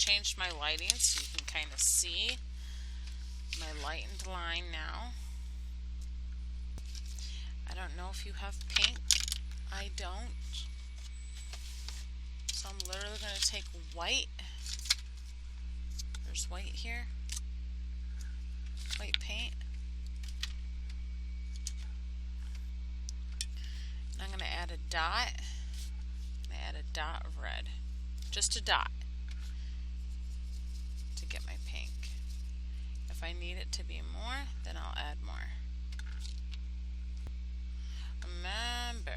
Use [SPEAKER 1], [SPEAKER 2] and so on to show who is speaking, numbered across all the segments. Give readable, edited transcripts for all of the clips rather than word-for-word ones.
[SPEAKER 1] changed my lighting so you can kind of see my lightened line now. I don't know if you have pink. I don't. So I'm literally going to take white. There's white here. White paint. And I'm going to add a dot. I'm going to add a dot of red. Just a dot to get my pink. If I need it to be more, then I'll add more. Remember,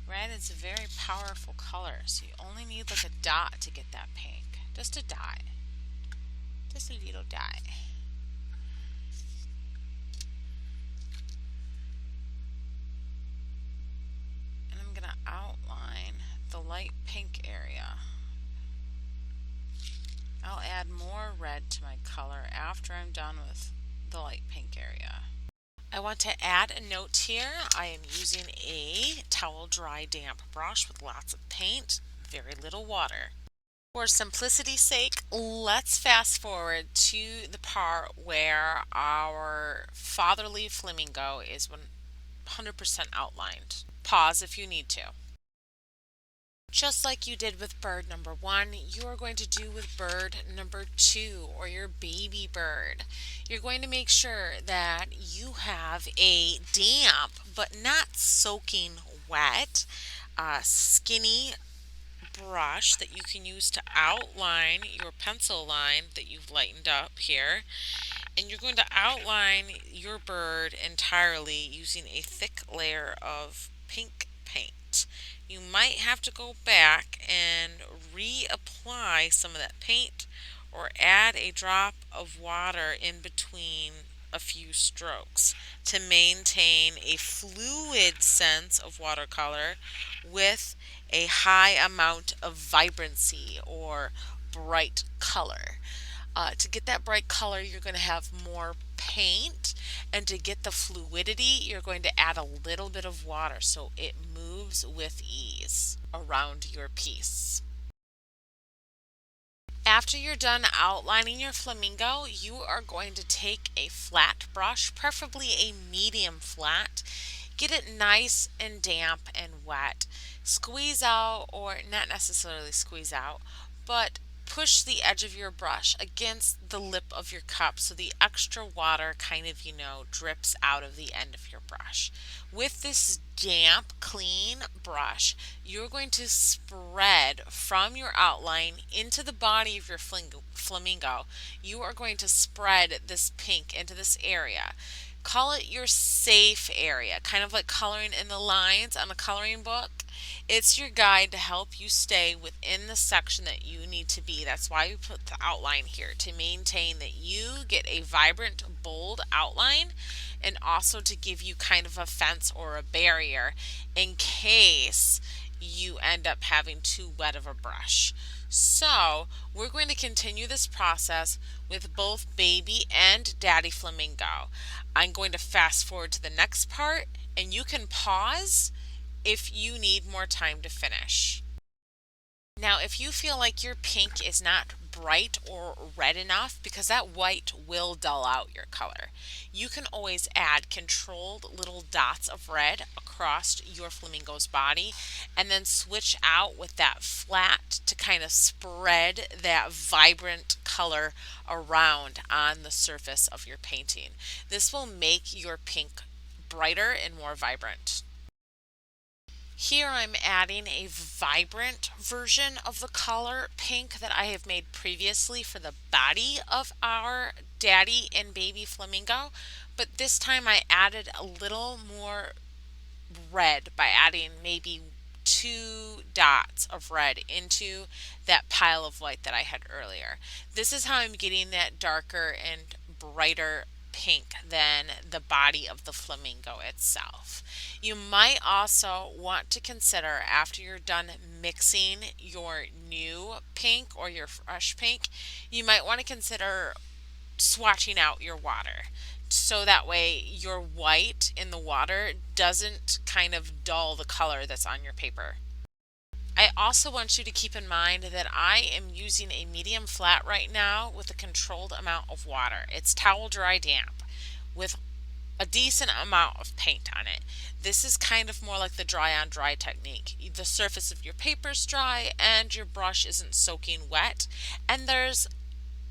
[SPEAKER 1] red is a very powerful color, so you only need like a dot to get that pink. Just a dot. Just a little dot. And I'm going to outline the light pink area. I'll add more red to my color after I'm done with the light pink area. I want to add a note here. I am using a towel dry damp brush with lots of paint, very little water. For simplicity's sake, let's fast forward to the part where our fatherly flamingo is 100% outlined. Pause if you need to. Just like you did with bird number 1, you are going to do with bird number 2, or your baby bird. You're going to make sure that you have a damp but not soaking wet skinny brush that you can use to outline your pencil line that you've lightened up here. And you're going to outline your bird entirely using a thick layer of pink paint. You might have to go back and reapply some of that paint or add a drop of water in between a few strokes to maintain a fluid sense of watercolor with a high amount of vibrancy or bright color. To get that bright color, you're going to have more paint, and to get the fluidity, you're going to add a little bit of water so it moves with ease around your piece. After you're done outlining your flamingo, you are going to take a flat brush, preferably a medium flat. Get it nice and damp and wet. Squeeze out, or not necessarily squeeze out, but push the edge of your brush against the lip of your cup so the extra water kind of, drips out of the end of your brush. With this damp, clean brush, you're going to spread from your outline into the body of your flamingo. You are going to spread this pink into this area. Call it your safe area, kind of like coloring in the lines on a coloring book. It's your guide to help you stay within the section that you need to be. That's why we put the outline here, to maintain that you get a vibrant, bold outline, and also to give you kind of a fence or a barrier in case you end up having too wet of a brush. So we're going to continue this process with both baby and daddy flamingo. I'm going to fast forward to the next part, and you can pause if you need more time to finish. Now, if you feel like your pink is not bright or red enough, because that white will dull out your color, you can always add controlled little dots of red across your flamingo's body and then switch out with that flat to kind of spread that vibrant color around on the surface of your painting. This will make your pink brighter and more vibrant. Here I'm adding a vibrant version of the color pink that I have made previously for the body of our daddy and baby flamingo, but this time I added a little more red by adding maybe 2 dots of red into that pile of white that I had earlier. This is how I'm getting that darker and brighter pink than the body of the flamingo itself. You might also want to consider, after you're done mixing your new pink or your fresh pink, you might want to consider swatching out your water, so that way your white in the water doesn't kind of dull the color that's on your paper. I also want you to keep in mind that I am using a medium flat right now with a controlled amount of water. It's towel dry damp with a decent amount of paint on it. This is kind of more like the dry on dry technique. The surface of your paper is dry and your brush isn't soaking wet, and there's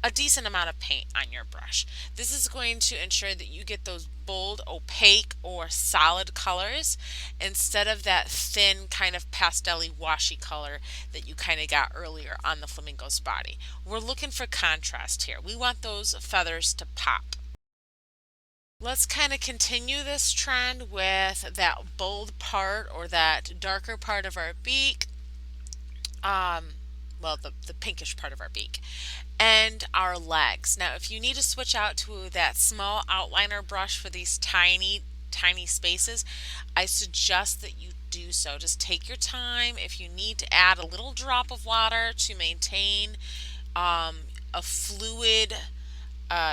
[SPEAKER 1] a decent amount of paint on your brush. This is going to ensure that you get those bold, opaque, or solid colors instead of that thin kind of pastel-y washy color that you kind of got earlier on the flamingo's body. We're looking for contrast here. We want those feathers to pop. Let's kind of continue this trend with that bold part or that darker part of our beak. Well, the pinkish part of our beak, and our legs. Now, if you need to switch out to that small outliner brush for these tiny, tiny spaces, I suggest that you do so. Just take your time. If you need to add a little drop of water to maintain a fluid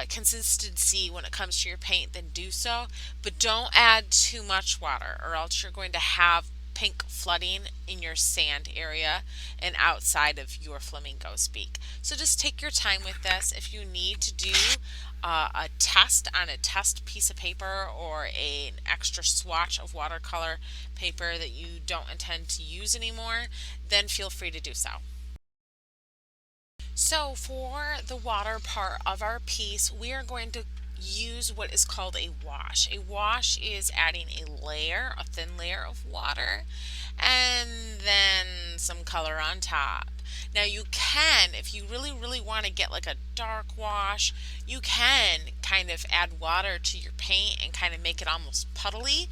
[SPEAKER 1] consistency when it comes to your paint, then do so. But don't add too much water, or else you're going to have pink flooding in your sand area and outside of your flamingo's beak. So just take your time with this. If you need to do a test on a test piece of paper or an extra swatch of watercolor paper that you don't intend to use anymore, then feel free to do so. So for the water part of our piece, we are going to use what is called a wash. A wash is adding a thin layer of water, and then some color on top. Now you can, if you really, really want to get like a dark wash, you can kind of add water to your paint and kind of make it almost puddly,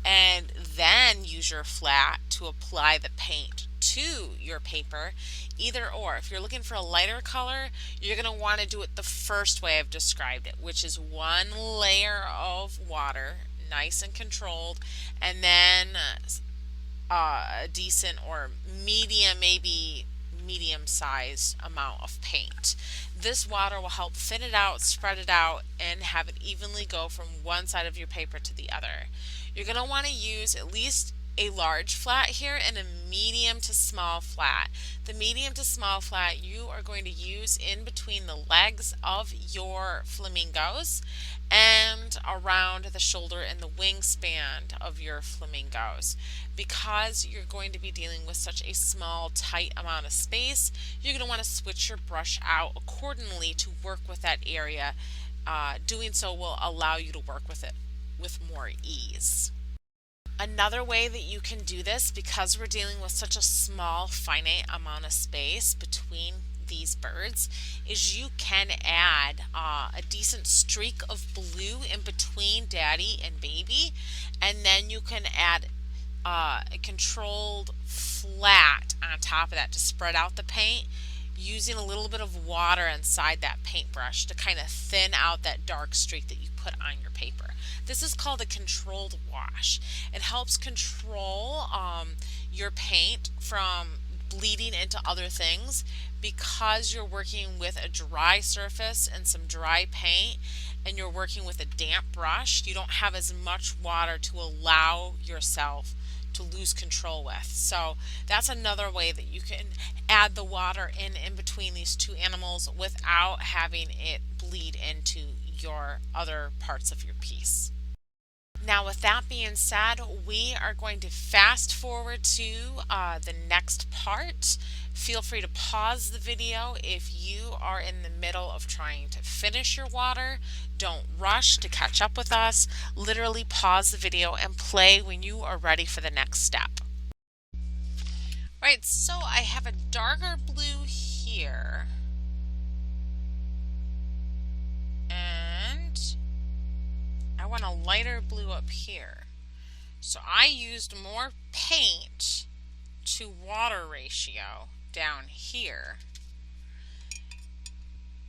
[SPEAKER 1] and then use your flat to apply the paint to your paper. Either or. If you're looking for a lighter color, you're going to want to do it the first way I've described it, which is one layer of water, nice and controlled, and then a decent or medium, maybe medium sized amount of paint. This water will help thin it out, spread it out, and have it evenly go from one side of your paper to the other. You're going to want to use at least a large flat here and a medium to small flat. The medium to small flat you are going to use in between the legs of your flamingos and around the shoulder and the wingspan of your flamingos. Because you're going to be dealing with such a small, tight amount of space, you're going to want to switch your brush out accordingly to work with that area. Doing so will allow you to work with it with more ease. Another way that you can do this, because we're dealing with such a small, finite amount of space between these birds, is you can add a decent streak of blue in between daddy and baby, and then you can add a controlled flat on top of that to spread out the paint, using a little bit of water inside that paintbrush to kind of thin out that dark streak that you put on your paper. This is called a controlled wash. It helps control your paint from bleeding into other things because you're working with a dry surface and some dry paint, and you're working with a damp brush. You don't have as much water to allow yourself to lose control with. So that's another way that you can add the water in between these two animals without having it bleed into your other parts of your piece. Now, with that being said, we are going to fast forward to the next part. Feel free to pause the video if you are in the middle of trying to finish your water. Don't rush to catch up with us. Literally pause the video and play when you are ready for the next step. Right, so I have a darker blue here. And I want a lighter blue up here. So I used more paint to water ratio down here.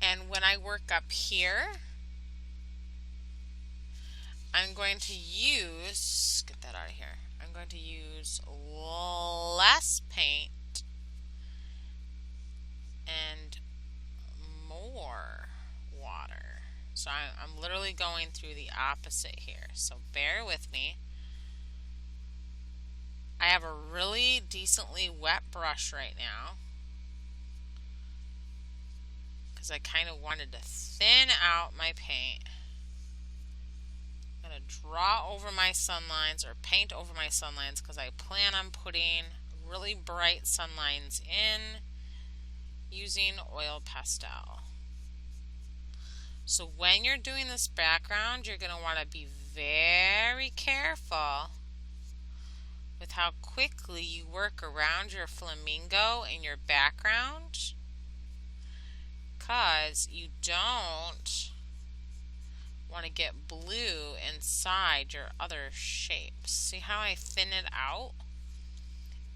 [SPEAKER 1] And when I work up here, I'm going to use, get that out of here, I'm going to use less paint and more water. So I'm literally going through the opposite here. So bear with me. I have a really decently wet brush right now because I kind of wanted to thin out my paint. I'm going to draw over my sun lines or paint over my sun lines because I plan on putting really bright sun lines in using oil pastel. So when you're doing this background, you're going to want to be very careful with how quickly you work around your flamingo in your background, because you don't want to get blue inside your other shapes. See how I thin it out?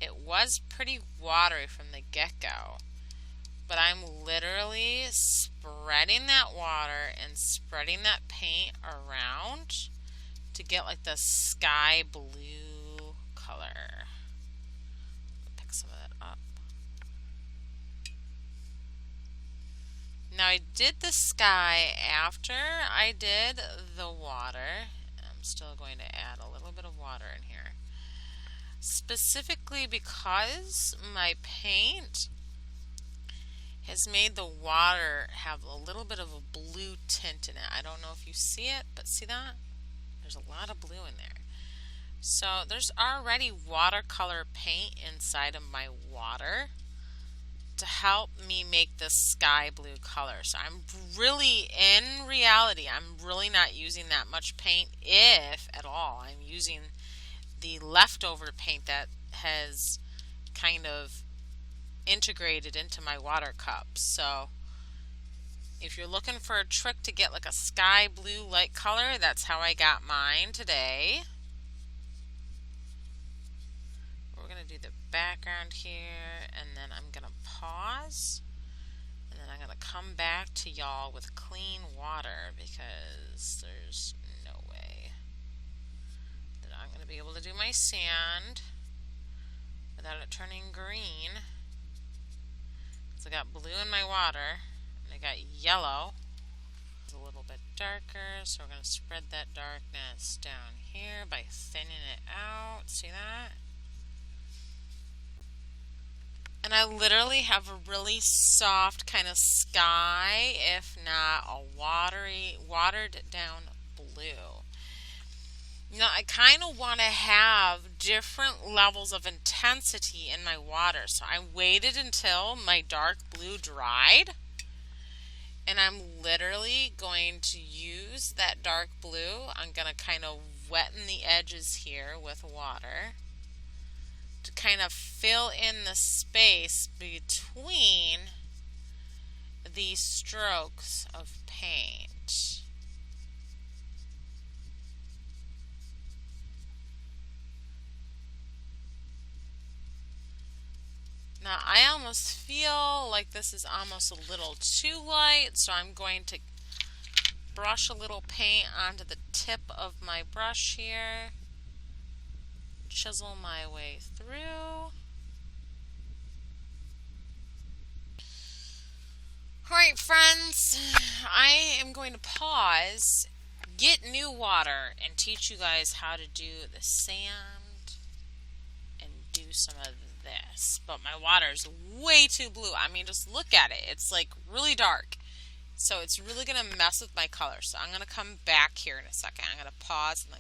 [SPEAKER 1] It was pretty watery from the get-go, but I'm literally spreading that water and spreading that paint around to get like the sky blue color. Pick some of that up. Now I did the sky after I did the water. I'm still going to add a little bit of water in here, specifically because my paint has made the water have a little bit of a blue tint in it. I don't know if you see it, but see that? There's a lot of blue in there. So there's already watercolor paint inside of my water to help me make this sky blue color. So I'm really, in reality, I'm really not using that much paint, if at all. I'm using the leftover paint that has kind of integrated into my water cups. So if you're looking for a trick to get like a sky blue light color, that's how I got mine today. We're going to do the background here, and then I'm going to pause, and then I'm going to come back to y'all with clean water, because there's no way that I'm going to be able to do my sand without it turning green. So I got blue in my water, and I got yellow. It's a little bit darker, so we're going to spread that darkness down here by thinning it out. See that? And I literally have a really soft kind of sky, if not a watered down blue. Now I kind of want to have different levels of intensity in my water. So I waited until my dark blue dried, and I'm literally going to use that dark blue. I'm going to kind of wetten the edges here with water to kind of fill in the space between these strokes of paint. Now I almost feel like this is almost a little too light, so I'm going to brush a little paint onto the tip of my brush here. Chisel my way through. Alright friends, I am going to pause, get new water, and teach you guys how to do the sand and do some of this. But my water is way too blue. I mean, just look at it. It's like really dark. So it's really going to mess with my color. So I'm going to come back here in a second. I'm going to pause and